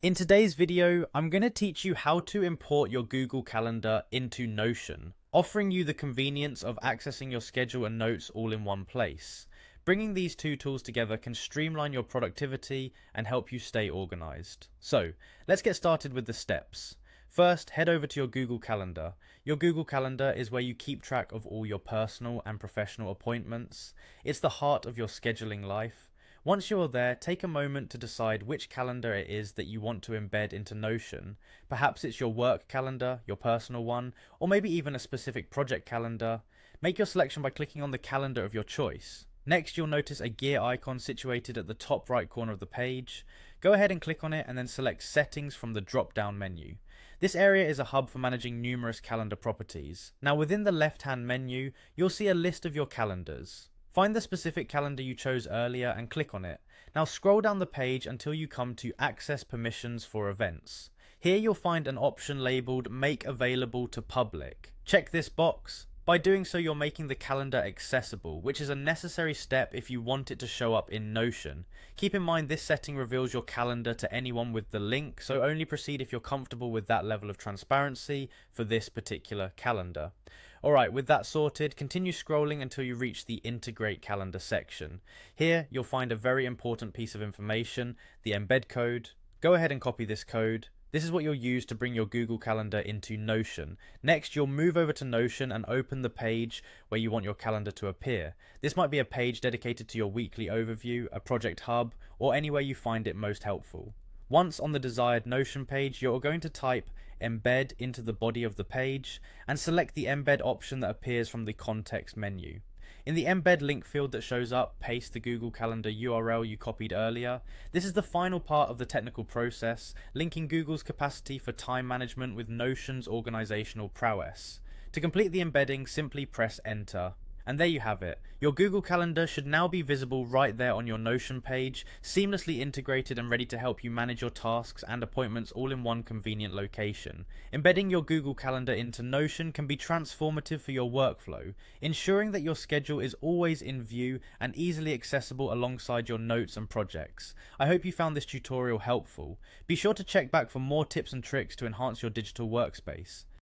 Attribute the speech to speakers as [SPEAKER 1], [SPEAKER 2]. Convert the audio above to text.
[SPEAKER 1] In today's video, I'm going to teach you how to import your Google Calendar into Notion, offering you the convenience of accessing your schedule and notes all in one place. Bringing these two tools together can streamline your productivity and help you stay organized. So, let's get started with the steps. First, head over to your Google Calendar. Your Google Calendar is where you keep track of all your personal and professional appointments. It's the heart of your scheduling life. Once you're there, take a moment to decide which calendar it is that you want to embed into Notion. Perhaps it's your work calendar, your personal one, or maybe even a specific project calendar. Make your selection by clicking on the calendar of your choice. Next, you'll notice a gear icon situated at the top right corner of the page. Go ahead and click on it and then select Settings from the drop-down menu. This area is a hub for managing numerous calendar properties. Now within the left-hand menu, you'll see a list of your calendars. Find the specific calendar you chose earlier and click on it. Now scroll down the page until you come to Access Permissions for Events. Here you'll find an option labeled Make Available to Public. Check this box. By doing so, you're making the calendar accessible, which is a necessary step if you want it to show up in Notion. Keep in mind this setting reveals your calendar to anyone with the link, so only proceed if you're comfortable with that level of transparency for this particular calendar. Alright, with that sorted, continue scrolling until you reach the Integrate Calendar section. Here, you'll find a very important piece of information, the embed code. Go ahead and copy this code. This is what you'll use to bring your Google Calendar into Notion. Next, you'll move over to Notion and open the page where you want your calendar to appear. This might be a page dedicated to your weekly overview, a project hub, or anywhere you find it most helpful. Once on the desired Notion page, you're going to type embed into the body of the page and select the embed option that appears from the context menu. In the embed link field that shows up, paste the Google Calendar URL you copied earlier. This is the final part of the technical process, linking Google's capacity for time management with Notion's organizational prowess. To complete the embedding, simply press enter. And there you have it. Your Google Calendar should now be visible right there on your Notion page, seamlessly integrated and ready to help you manage your tasks and appointments all in one convenient location. Embedding your Google Calendar into Notion can be transformative for your workflow, ensuring that your schedule is always in view and easily accessible alongside your notes and projects. I hope you found this tutorial helpful. Be sure to check back for more tips and tricks to enhance your digital workspace.